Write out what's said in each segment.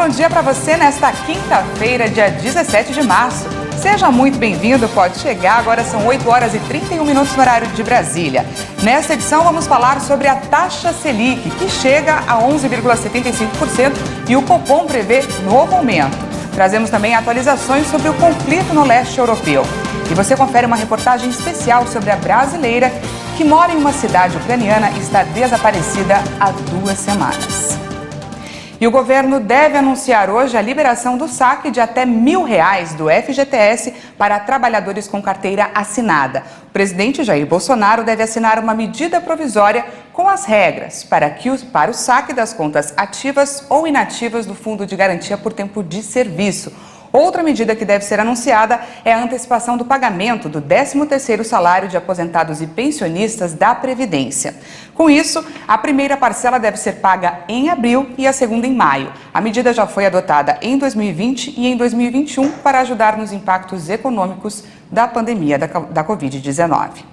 bom dia para você nesta quinta-feira, dia 17 de março. Seja muito bem-vindo, pode chegar. Agora são 8 horas e 31 minutos no horário de Brasília. Nesta edição vamos falar sobre a taxa Selic, que chega a 11,75% e o Copom prevê novo aumento. Trazemos também atualizações sobre o conflito no leste europeu. E você confere uma reportagem especial sobre a brasileira que mora em uma cidade ucraniana e está desaparecida há 2 semanas. E o governo deve anunciar hoje a liberação do saque de até R$1.000 do FGTS para trabalhadores com carteira assinada. O presidente Jair Bolsonaro deve assinar uma medida provisória com as regras para o saque das contas ativas ou inativas do Fundo de Garantia por Tempo de Serviço. Outra medida que deve ser anunciada é a antecipação do pagamento do 13º salário de aposentados e pensionistas da Previdência. Com isso, a primeira parcela deve ser paga em abril e a segunda em maio. A medida já foi adotada em 2020 e em 2021 para ajudar nos impactos econômicos da pandemia da Covid-19.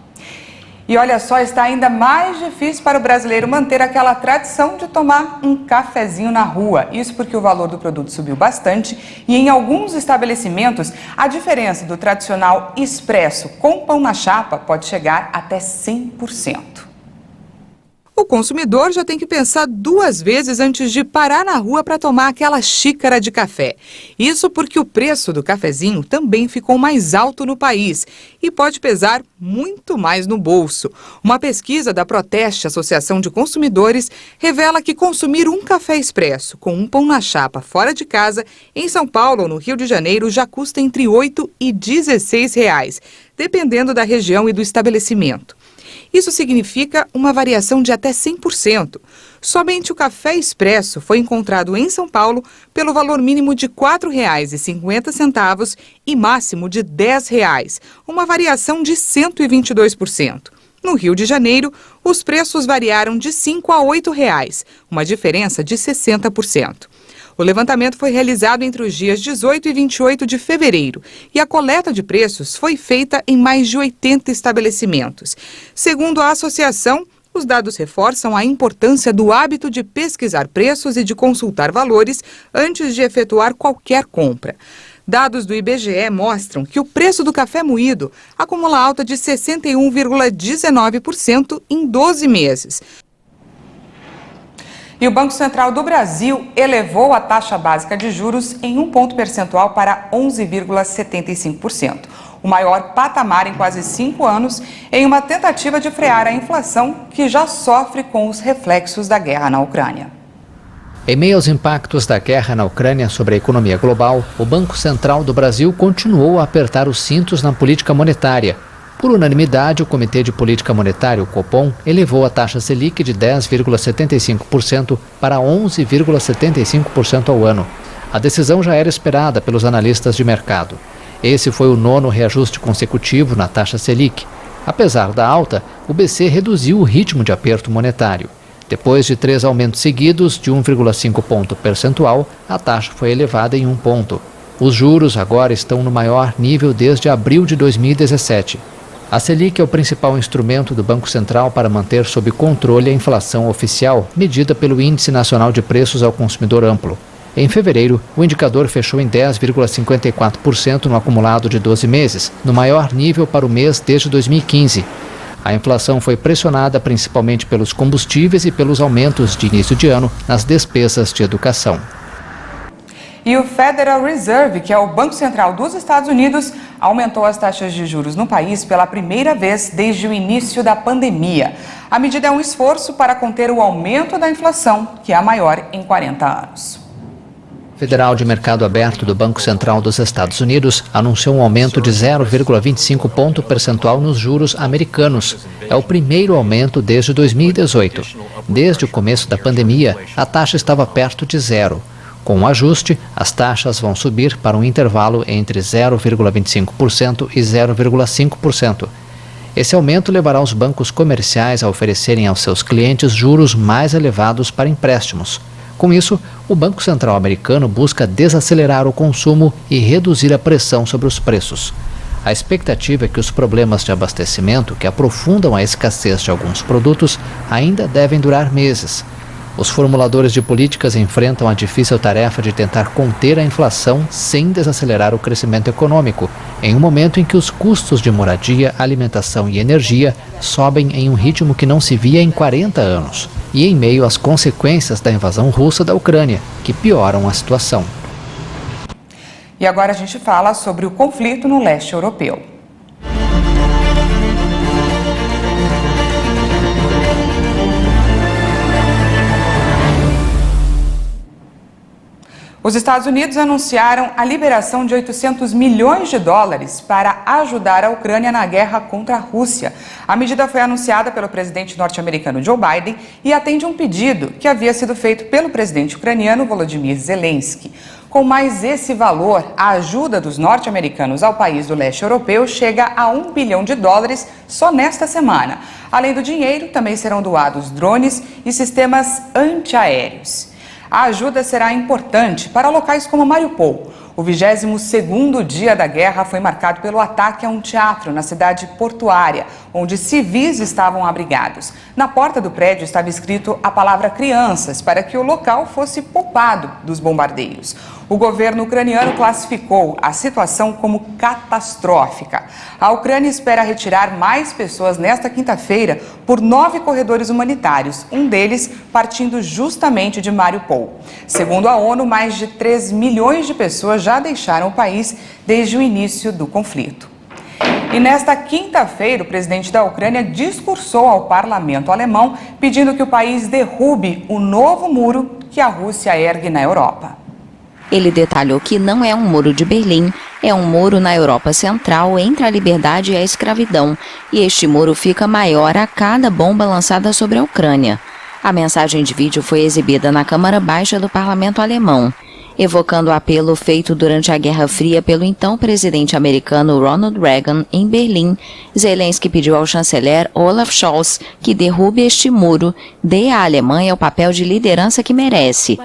E olha só, está ainda mais difícil para o brasileiro manter aquela tradição de tomar um cafezinho na rua. Isso porque o valor do produto subiu bastante e em alguns estabelecimentos a diferença do tradicional expresso com pão na chapa pode chegar até 100%. O consumidor já tem que pensar 2 vezes antes de parar na rua para tomar aquela xícara de café. Isso porque o preço do cafezinho também ficou mais alto no país e pode pesar muito mais no bolso. Uma pesquisa da Proteste, Associação de Consumidores, revela que consumir um café expresso com um pão na chapa fora de casa, em São Paulo ou no Rio de Janeiro, já custa entre R$8 e R$16, dependendo da região e do estabelecimento. Isso significa uma variação de até 100%. Somente o café expresso foi encontrado em São Paulo pelo valor mínimo de R$ 4,50 e máximo de R$ 10, uma variação de 122%. No Rio de Janeiro, os preços variaram de R$ 5 a R$ 8, uma diferença de 60%. O levantamento foi realizado entre os dias 18 e 28 de fevereiro e a coleta de preços foi feita em mais de 80 estabelecimentos. Segundo a associação, os dados reforçam a importância do hábito de pesquisar preços e de consultar valores antes de efetuar qualquer compra. Dados do IBGE mostram que o preço do café moído acumula alta de 61,19% em 12 meses. E o Banco Central do Brasil elevou a taxa básica de juros em 1 ponto percentual para 11,75%, o maior patamar em quase 5 anos, em uma tentativa de frear a inflação que já sofre com os reflexos da guerra na Ucrânia. Em meio aos impactos da guerra na Ucrânia sobre a economia global, o Banco Central do Brasil continuou a apertar os cintos na política monetária. Por unanimidade, o Comitê de Política Monetária, o Copom, elevou a taxa Selic de 10,75% para 11,75% ao ano. A decisão já era esperada pelos analistas de mercado. Esse foi o 9º reajuste consecutivo na taxa Selic. Apesar da alta, o BC reduziu o ritmo de aperto monetário. Depois de 3 aumentos seguidos de 1,5 ponto percentual, a taxa foi elevada em 1 ponto. Os juros agora estão no maior nível desde abril de 2017. A Selic é o principal instrumento do Banco Central para manter sob controle a inflação oficial, medida pelo Índice Nacional de Preços ao Consumidor Amplo. Em fevereiro, o indicador fechou em 10,54% no acumulado de 12 meses, no maior nível para o mês desde 2015. A inflação foi pressionada principalmente pelos combustíveis e pelos aumentos de início de ano nas despesas de educação. E o Federal Reserve, que é o Banco Central dos Estados Unidos, aumentou as taxas de juros no país pela primeira vez desde o início da pandemia. A medida é um esforço para conter o aumento da inflação, que é a maior em 40 anos. O Federal de Mercado Aberto do Banco Central dos Estados Unidos anunciou um aumento de 0,25 ponto percentual nos juros americanos. É o primeiro aumento desde 2018. Desde o começo da pandemia, a taxa estava perto de zero. Com o ajuste, as taxas vão subir para um intervalo entre 0,25% e 0,5%. Esse aumento levará os bancos comerciais a oferecerem aos seus clientes juros mais elevados para empréstimos. Com isso, o Banco Central americano busca desacelerar o consumo e reduzir a pressão sobre os preços. A expectativa é que os problemas de abastecimento, que aprofundam a escassez de alguns produtos, ainda devem durar meses. Os formuladores de políticas enfrentam a difícil tarefa de tentar conter a inflação sem desacelerar o crescimento econômico, em um momento em que os custos de moradia, alimentação e energia sobem em um ritmo que não se via em 40 anos, e em meio às consequências da invasão russa da Ucrânia, que pioram a situação. E agora a gente fala sobre o conflito no leste europeu. Os Estados Unidos anunciaram a liberação de 800 milhões de dólares para ajudar a Ucrânia na guerra contra a Rússia. A medida foi anunciada pelo presidente norte-americano Joe Biden e atende um pedido que havia sido feito pelo presidente ucraniano Volodymyr Zelensky. Com mais esse valor, a ajuda dos norte-americanos ao país do leste europeu chega a $1 bilhão só nesta semana. Além do dinheiro, também serão doados drones e sistemas antiaéreos. A ajuda será importante para locais como Mariupol. O 22º dia da guerra foi marcado pelo ataque a um teatro na cidade portuária, onde civis estavam abrigados. Na porta do prédio estava escrito a palavra crianças, para que o local fosse poupado dos bombardeios. O governo ucraniano classificou a situação como catastrófica. A Ucrânia espera retirar mais pessoas nesta quinta-feira por 9 corredores humanitários, um deles partindo justamente de Mariupol. Segundo a ONU, mais de 3 milhões de pessoas já deixaram o país desde o início do conflito. E nesta quinta-feira, o presidente da Ucrânia discursou ao parlamento alemão pedindo que o país derrube o novo muro que a Rússia ergue na Europa. Ele detalhou que não é um muro de Berlim, é um muro na Europa Central entre a liberdade e a escravidão, e este muro fica maior a cada bomba lançada sobre a Ucrânia. A mensagem de vídeo foi exibida na Câmara Baixa do parlamento alemão. Evocando o apelo feito durante a Guerra Fria pelo então presidente americano Ronald Reagan em Berlim, Zelensky pediu ao chanceler Olaf Scholz que derrube este muro, dê à Alemanha o papel de liderança que merece.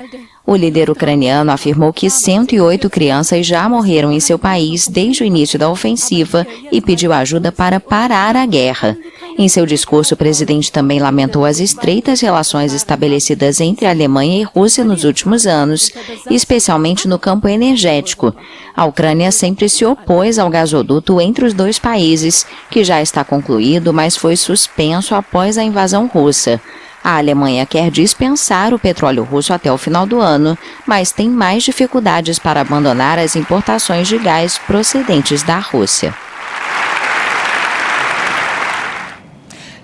O líder ucraniano afirmou que 108 crianças já morreram em seu país desde o início da ofensiva e pediu ajuda para parar a guerra. Em seu discurso, o presidente também lamentou as estreitas relações estabelecidas entre a Alemanha e Rússia nos últimos anos, especialmente no campo energético. A Ucrânia sempre se opôs ao gasoduto entre os dois países, que já está concluído, mas foi suspenso após a invasão russa. A Alemanha quer dispensar o petróleo russo até o final do ano, mas tem mais dificuldades para abandonar as importações de gás procedentes da Rússia.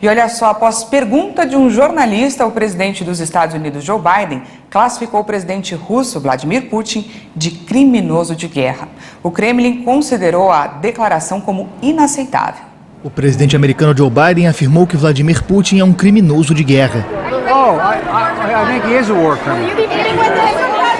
E olha só, após pergunta de um jornalista, o presidente dos Estados Unidos, Joe Biden, classificou o presidente russo, Vladimir Putin, de criminoso de guerra. O Kremlin considerou a declaração como inaceitável. O presidente americano Joe Biden afirmou que Vladimir Putin é um criminoso de guerra.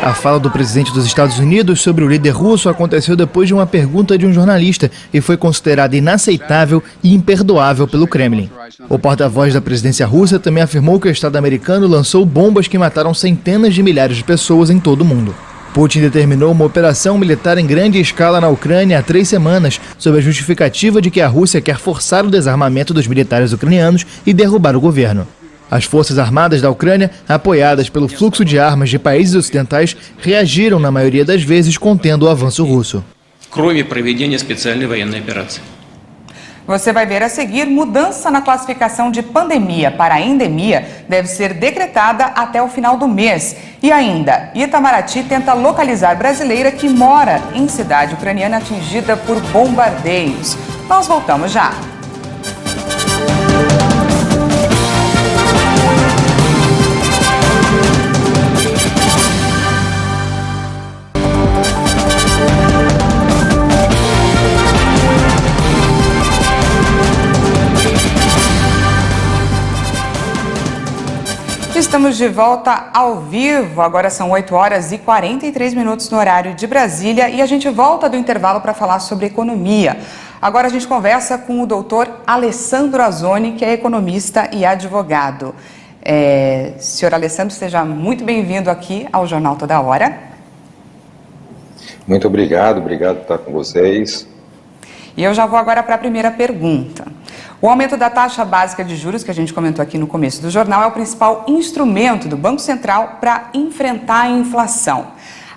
A fala do presidente dos Estados Unidos sobre o líder russo aconteceu depois de uma pergunta de um jornalista e foi considerada inaceitável e imperdoável pelo Kremlin. O porta-voz da presidência russa também afirmou que o Estado americano lançou bombas que mataram centenas de milhares de pessoas em todo o mundo. Putin determinou uma operação militar em grande escala na Ucrânia há 3 semanas, sob a justificativa de que a Rússia quer forçar o desarmamento dos militares ucranianos e derrubar o governo. As forças armadas da Ucrânia, apoiadas pelo fluxo de armas de países ocidentais, reagiram na maioria das vezes contendo o avanço russo. Você vai ver a seguir, mudança na classificação de pandemia para endemia deve ser decretada até o final do mês. E ainda, Itamaraty tenta localizar brasileira que mora em cidade ucraniana atingida por bombardeios. Nós voltamos já. Estamos de volta ao vivo, agora são 8 horas e 43 minutos no horário de Brasília e a gente volta do intervalo para falar sobre economia. Agora a gente conversa com o doutor Alessandro Azzoni, que é economista e advogado. Senhor Alessandro, seja muito bem-vindo aqui ao Jornal Toda Hora. Muito obrigado por estar com vocês. E eu já vou agora para a primeira pergunta. O aumento da taxa básica de juros, que a gente comentou aqui no começo do jornal, é o principal instrumento do Banco Central para enfrentar a inflação.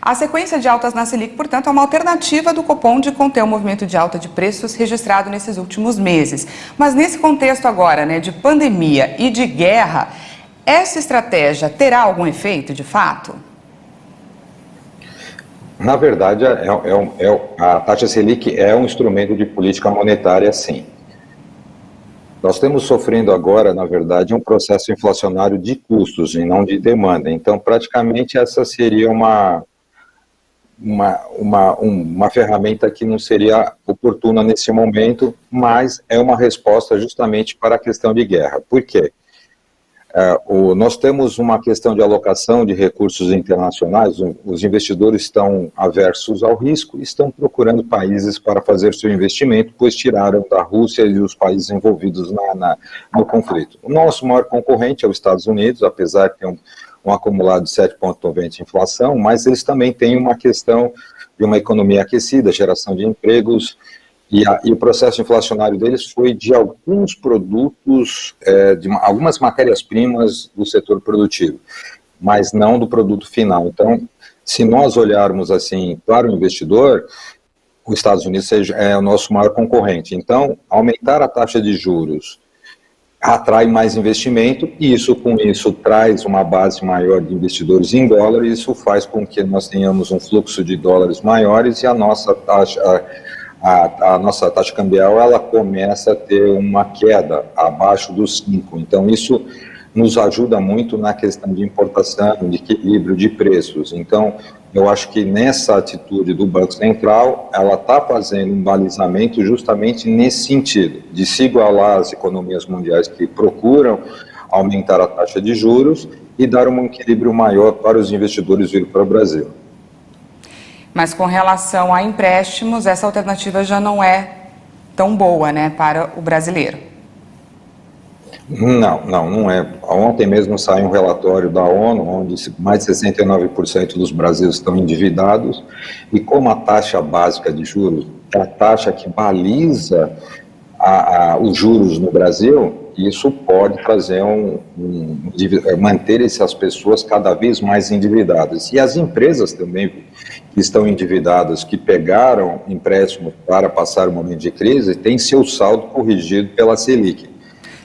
A sequência de altas na Selic, portanto, é uma alternativa do Copom de conter o movimento de alta de preços registrado nesses últimos meses. Mas nesse contexto agora, de pandemia e de guerra, essa estratégia terá algum efeito, de fato? Na verdade, a taxa Selic é um instrumento de política monetária, sim. Nós estamos sofrendo agora, na verdade, um processo inflacionário de custos e não de demanda. Então, praticamente, essa seria uma ferramenta que não seria oportuna nesse momento, mas é uma resposta justamente para a questão de guerra. Por quê? Nós temos uma questão de alocação de recursos internacionais, os investidores estão aversos ao risco e estão procurando países para fazer seu investimento, pois tiraram da Rússia e os países envolvidos no conflito. O nosso maior concorrente é os Estados Unidos, apesar de ter um acumulado de 7,90% de inflação, mas eles também têm uma questão de uma economia aquecida, geração de empregos, e o processo inflacionário deles foi de alguns produtos, de algumas matérias-primas do setor produtivo, mas não do produto final. Então, se nós olharmos assim para o investidor, os Estados Unidos é o nosso maior concorrente. Então, aumentar a taxa de juros atrai mais investimento e com isso traz uma base maior de investidores em dólar e isso faz com que nós tenhamos um fluxo de dólares maiores e a nossa taxa cambial ela começa a ter uma queda abaixo dos 5. Então isso nos ajuda muito na questão de importação, de equilíbrio de preços. Então eu acho que nessa atitude do Banco Central, ela está fazendo um balizamento justamente nesse sentido, de se igualar às economias mundiais que procuram aumentar a taxa de juros e dar um equilíbrio maior para os investidores vir para o Brasil. Mas com relação a empréstimos, essa alternativa já não é tão boa, para o brasileiro. Não é. Ontem mesmo saiu um relatório da ONU, onde mais de 69% dos brasileiros estão endividados, e como a taxa básica de juros é a taxa que baliza os juros no Brasil, isso pode trazer manter essas pessoas cada vez mais endividadas. E as empresas também que estão endividadas, que pegaram empréstimos para passar o momento de crise, têm seu saldo corrigido pela Selic.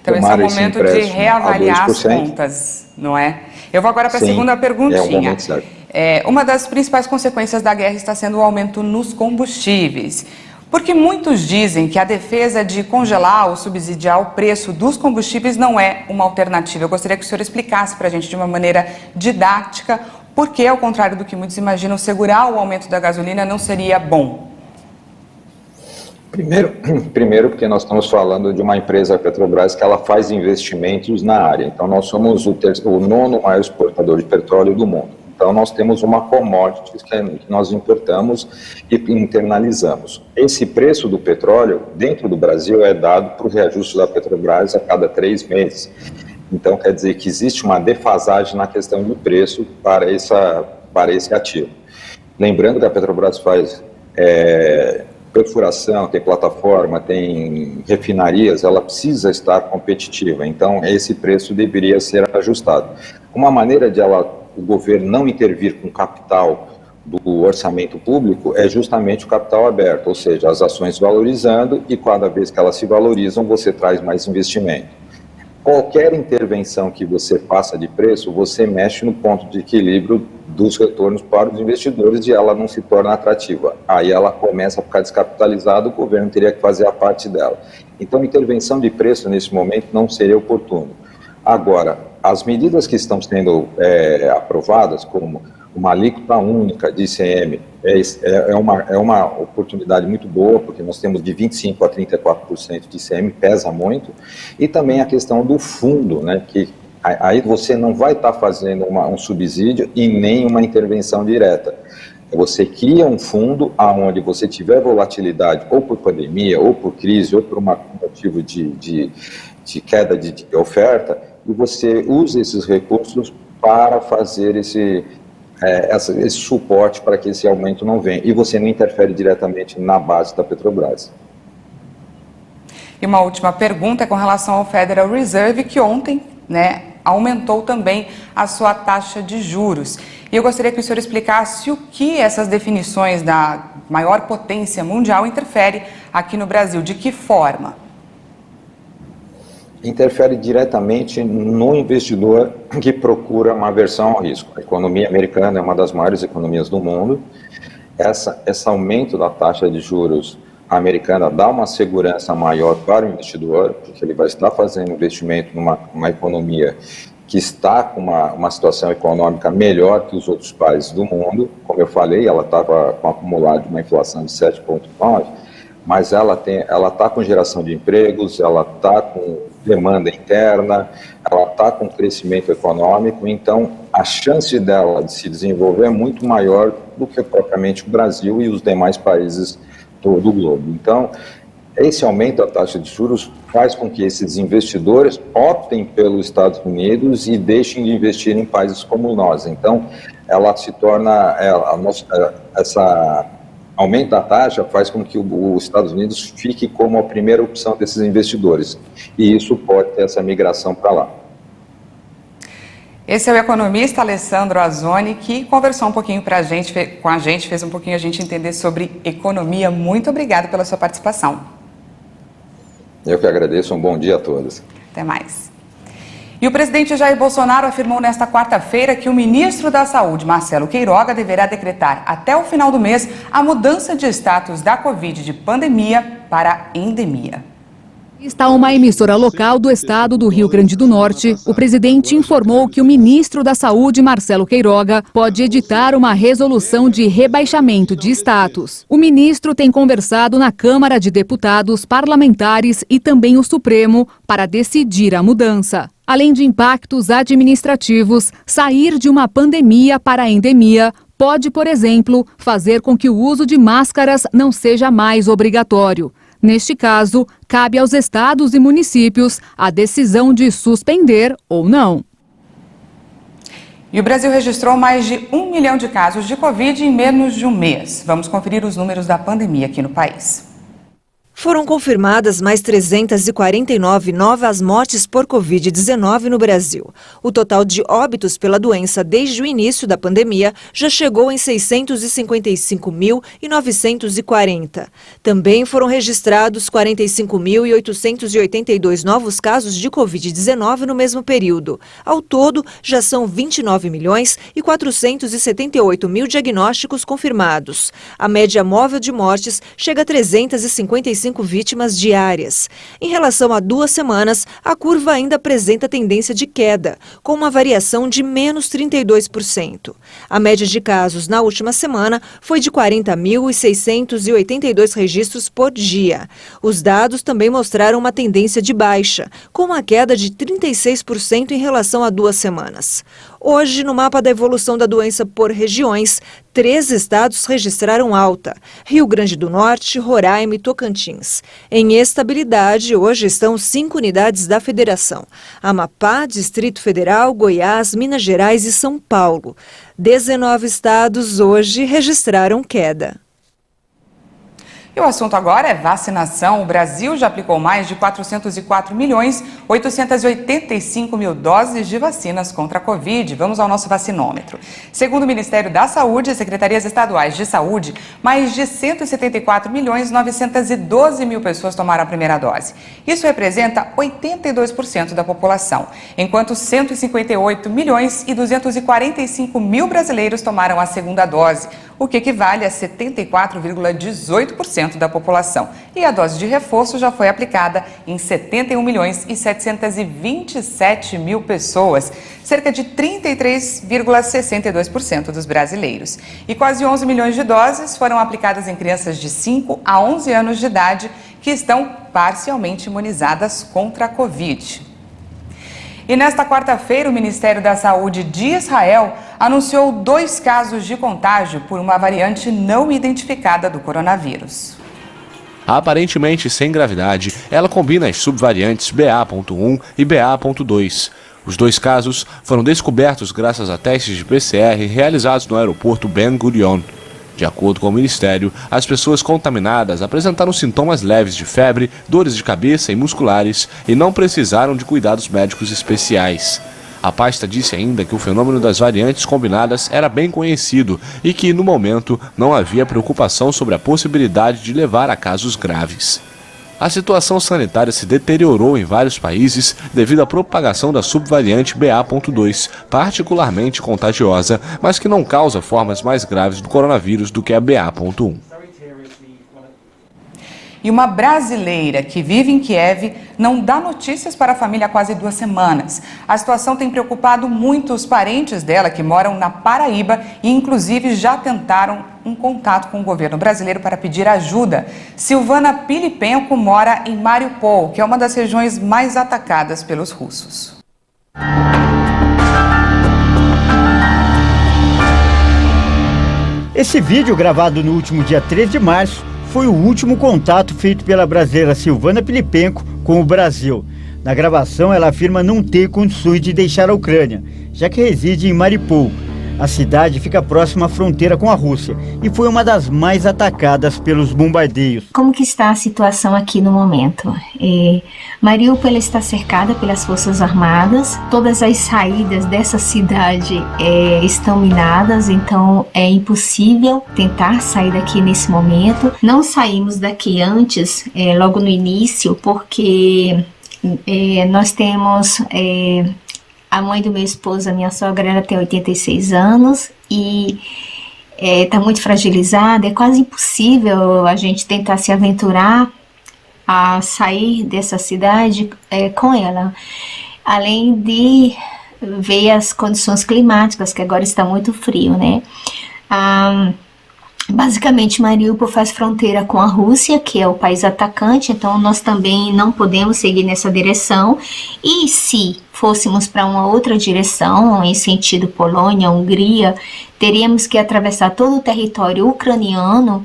Então esse é o momento de reavaliar as contas, não é? Eu vou agora para a segunda perguntinha. É o momento certo. Uma das principais consequências da guerra está sendo o aumento nos combustíveis. Porque muitos dizem que a defesa de congelar ou subsidiar o preço dos combustíveis não é uma alternativa. Eu gostaria que o senhor explicasse para a gente de uma maneira didática por que, ao contrário do que muitos imaginam, segurar o aumento da gasolina não seria bom. Primeiro porque nós estamos falando de uma empresa Petrobras que ela faz investimentos na área. Então nós somos o 9º maior exportador de petróleo do mundo. Então nós temos uma commodity que nós importamos e internalizamos. Esse preço do petróleo dentro do Brasil é dado para o reajuste da Petrobras a cada 3 meses. Então quer dizer que existe uma defasagem na questão do preço para esse ativo. Lembrando que a Petrobras faz perfuração, tem plataforma, tem refinarias, ela precisa estar competitiva, então esse preço deveria ser ajustado. Uma maneira de o governo não intervir com capital do orçamento público é justamente o capital aberto, ou seja, as ações valorizando e cada vez que elas se valorizam, você traz mais investimento. Qualquer intervenção que você faça de preço, você mexe no ponto de equilíbrio dos retornos para os investidores e ela não se torna atrativa. Aí ela começa a ficar descapitalizada, o governo teria que fazer a parte dela. Então, intervenção de preço nesse momento não seria oportuno. Agora, as medidas que estão sendo aprovadas, como uma alíquota única de ICM, é uma oportunidade muito boa, porque nós temos de 25% a 34% de ICM, pesa muito, e também a questão do fundo, que aí você não vai estar fazendo um subsídio e nem uma intervenção direta. Você cria um fundo onde você tiver volatilidade, ou por pandemia, ou por crise, ou por um motivo de queda de oferta, e você usa esses recursos para fazer esse suporte para que esse aumento não venha. E você não interfere diretamente na base da Petrobras. E uma última pergunta é com relação ao Federal Reserve, que ontem, aumentou também a sua taxa de juros. E eu gostaria que o senhor explicasse o que essas definições da maior potência mundial interfere aqui no Brasil, de que forma? Interfere diretamente no investidor que procura uma aversão ao risco. A economia americana é uma das maiores economias do mundo. Esse aumento da taxa de juros americana dá uma segurança maior para o investidor, porque ele vai estar fazendo investimento numa economia que está com uma situação econômica melhor que os outros países do mundo. Como eu falei, ela estava com acumulado de uma inflação de 7,9%, mas ela está com geração de empregos, ela está com demanda interna, ela está com crescimento econômico, então a chance dela de se desenvolver é muito maior do que propriamente o Brasil e os demais países do globo. Então, esse aumento da taxa de juros faz com que esses investidores optem pelos Estados Unidos e deixem de investir em países como nós. Então, ela se torna, aumento da taxa faz com que os Estados Unidos fique como a primeira opção desses investidores. E isso pode ter essa migração para lá. Esse é o economista Alessandro Azzoni, que conversou um pouquinho com a gente, fez um pouquinho a gente entender sobre economia. Muito obrigado pela sua participação. Eu que agradeço, um bom dia a todos. Até mais. E o presidente Jair Bolsonaro afirmou nesta quarta-feira que o ministro da Saúde, Marcelo Queiroga, deverá decretar até o final do mês a mudança de status da Covid de pandemia para endemia. Está uma emissora local do estado do Rio Grande do Norte. O presidente informou que o ministro da Saúde, Marcelo Queiroga, pode editar uma resolução de rebaixamento de status. O ministro tem conversado na Câmara de Deputados, parlamentares e também o Supremo para decidir a mudança. Além de impactos administrativos, sair de uma pandemia para a endemia pode, por exemplo, fazer com que o uso de máscaras não seja mais obrigatório. Neste caso, cabe aos estados e municípios a decisão de suspender ou não. E o Brasil registrou mais de 1 milhão de casos de Covid em menos de um mês. Vamos conferir os números da pandemia aqui no país. Foram confirmadas mais 349 novas mortes por Covid-19 no Brasil. O total de óbitos pela doença desde o início da pandemia já chegou em 655.940. Também foram registrados 45.882 novos casos de Covid-19 no mesmo período. Ao todo, já são 29.478.000 diagnósticos confirmados. A média móvel de mortes chega a 355 vítimas diárias. Em relação a 2 semanas, a curva ainda apresenta tendência de queda, com uma variação de menos 32%. A média de casos na última semana foi de 40.682 registros por dia. Os dados também mostraram uma tendência de baixa, com uma queda de 36% em relação a 2 semanas. Hoje, no mapa da evolução da doença por regiões, 3 estados registraram alta: Rio Grande do Norte, Roraima e Tocantins. Em estabilidade, hoje estão 5 unidades da federação: Amapá, Distrito Federal, Goiás, Minas Gerais e São Paulo. 19 estados hoje registraram queda. E o assunto agora é vacinação. O Brasil já aplicou mais de 404.885.000 doses de vacinas contra a Covid. Vamos ao nosso vacinômetro. Segundo o Ministério da Saúde e Secretarias Estaduais de Saúde, mais de 174.912.000 pessoas tomaram a primeira dose. Isso representa 82% da população, enquanto 158.245.000 brasileiros tomaram a segunda dose, o que equivale a 74,18% da população. E a dose de reforço já foi aplicada em 71.727.000 pessoas, cerca de 33,62% dos brasileiros. E quase 11 milhões de doses foram aplicadas em crianças de 5 a 11 anos de idade que estão parcialmente imunizadas contra a Covid. E nesta quarta-feira, o Ministério da Saúde de Israel anunciou 2 casos de contágio por uma variante não identificada do coronavírus. Aparentemente sem gravidade, ela combina as subvariantes BA.1 e BA.2. Os 2 casos foram descobertos graças a testes de PCR realizados no aeroporto Ben Gurion. De acordo com o Ministério, as pessoas contaminadas apresentaram sintomas leves de febre, dores de cabeça e musculares e não precisaram de cuidados médicos especiais. A pasta disse ainda que o fenômeno das variantes combinadas era bem conhecido e que, no momento, não havia preocupação sobre a possibilidade de levar a casos graves. A situação sanitária se deteriorou em vários países devido à propagação da subvariante BA.2, particularmente contagiosa, mas que não causa formas mais graves do coronavírus do que a BA.1. E uma brasileira que vive em Kiev não dá notícias para a família há quase 2 semanas. A situação tem preocupado muito os parentes dela que moram na Paraíba e, inclusive, já tentaram um contato com o governo brasileiro para pedir ajuda. Silvana Pilipenko mora em Mariupol, que é uma das regiões mais atacadas pelos russos. Esse vídeo, gravado no último dia 3 de março, foi o último contato feito pela brasileira Silvana Pilipenko com o Brasil. Na gravação, ela afirma não ter condições de deixar a Ucrânia, já que reside em Mariupol. A cidade fica próxima à fronteira com a Rússia e foi uma das mais atacadas pelos bombardeios. Como que está a situação aqui no momento? Mariupol está cercada pelas Forças Armadas, todas as saídas dessa cidade estão minadas, então é impossível tentar sair daqui nesse momento. Não saímos daqui antes, logo no início, porque nós temos... A mãe do meu esposo, a minha sogra, ela tem 86 anos e está muito fragilizada. É quase impossível a gente tentar se aventurar a sair dessa cidade com ela. Além de ver as condições climáticas, que agora está muito frio, né? Basicamente, Mariupol faz fronteira com a Rússia, que é o país atacante, então nós também não podemos seguir nessa direção. E se fôssemos para uma outra direção, em sentido Polônia, Hungria, teríamos que atravessar todo o território ucraniano,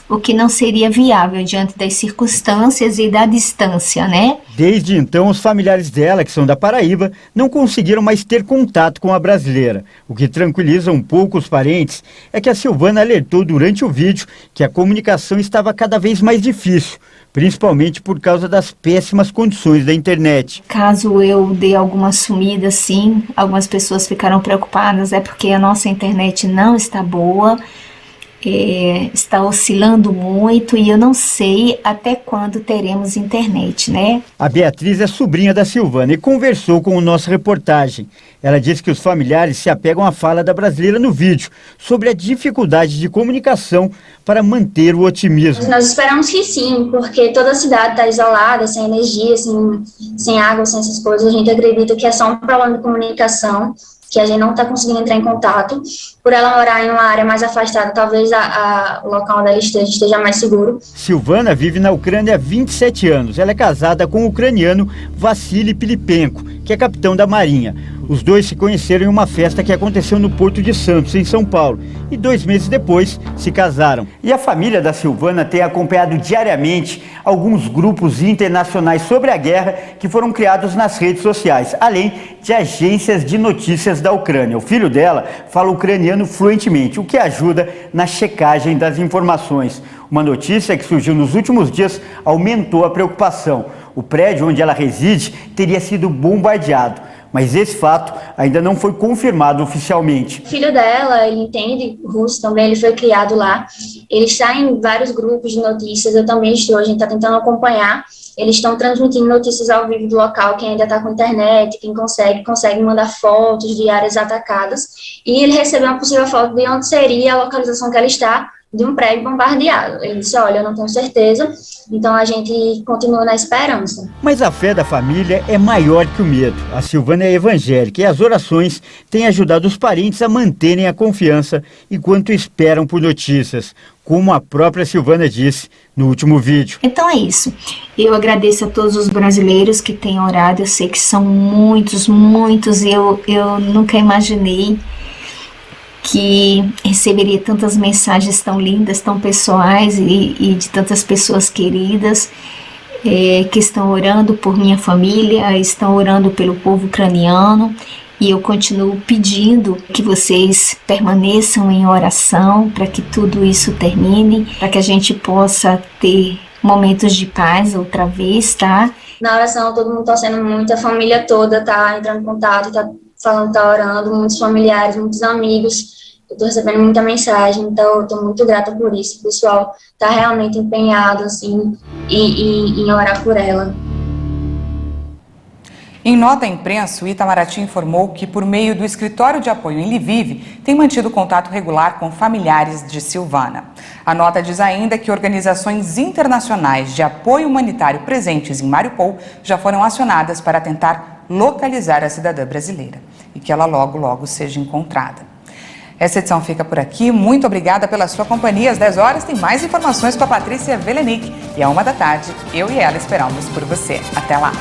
o que não seria viável diante das circunstâncias e da distância, né? Desde então, os familiares dela, que são da Paraíba, não conseguiram mais ter contato com a brasileira. O que tranquiliza um pouco os parentes é que a Silvana alertou durante o vídeo que a comunicação estava cada vez mais difícil, principalmente por causa das péssimas condições da internet. Caso eu dê alguma sumida, sim, algumas pessoas ficaram preocupadas, é porque a nossa internet não está boa, está oscilando muito e eu não sei até quando teremos internet, né? A Beatriz é sobrinha da Silvana e conversou com o nosso reportagem. Ela disse que os familiares se apegam à fala da brasileira no vídeo sobre a dificuldade de comunicação para manter o otimismo. Nós esperamos que sim, porque toda a cidade está isolada, sem energia, sem água, sem essas coisas. A gente acredita que é só um problema de comunicação, que a gente não está conseguindo entrar em contato. Por ela morar em uma área mais afastada, talvez o local onde ela esteja mais seguro. Silvana vive na Ucrânia há 27 anos. Ela é casada com o ucraniano Vassily Pilipenko, que é capitão da Marinha. Os dois se conheceram em uma festa que aconteceu no Porto de Santos, em São Paulo, e 2 meses depois se casaram. E a família da Silvana tem acompanhado diariamente alguns grupos internacionais sobre a guerra que foram criados nas redes sociais, além de agências de notícias da Ucrânia. O filho dela fala ucraniano fluentemente, o que ajuda na checagem das informações. Uma notícia que surgiu nos últimos dias aumentou a preocupação. O prédio onde ela reside teria sido bombardeado, mas esse fato ainda não foi confirmado oficialmente. O filho dela, ele entende russo também, ele foi criado lá, ele está em vários grupos de notícias, eu também estou, a gente está tentando acompanhar, eles estão transmitindo notícias ao vivo do local, quem ainda está com internet, quem consegue mandar fotos de áreas atacadas, e ele recebeu uma possível foto de onde seria a localização que ela está, de um prédio bombardeado. Ele disse, olha, eu não tenho certeza, então a gente continua na esperança. Mas a fé da família é maior que o medo. A Silvana é evangélica e as orações têm ajudado os parentes a manterem a confiança enquanto esperam por notícias, como a própria Silvana disse no último vídeo. Então é isso. Eu agradeço a todos os brasileiros que têm orado. Eu sei que são muitos. Eu nunca imaginei que receberia tantas mensagens tão lindas, tão pessoais e de tantas pessoas queridas que estão orando por minha família, estão orando pelo povo ucraniano E eu continuo pedindo que vocês permaneçam em oração para que tudo isso termine, para que a gente possa ter momentos de paz outra vez, tá? Na oração, todo mundo torcendo muito, a família toda tá entrando em contato, tá falando, tá orando, muitos familiares, muitos amigos. Eu tô recebendo muita mensagem, então eu tô muito grata por isso. O pessoal tá realmente empenhado, assim, em orar por ela. Em nota à imprensa, o Itamaraty informou que, por meio do escritório de apoio em Lviv, tem mantido contato regular com familiares de Silvana. A nota diz ainda que organizações internacionais de apoio humanitário presentes em Mariupol já foram acionadas para tentar localizar a cidadã brasileira e que ela logo seja encontrada. Essa edição fica por aqui. Muito obrigada pela sua companhia. Às 10 horas tem mais informações com a Patrícia Velenic. E à 1 da tarde, eu e ela esperamos por você. Até lá!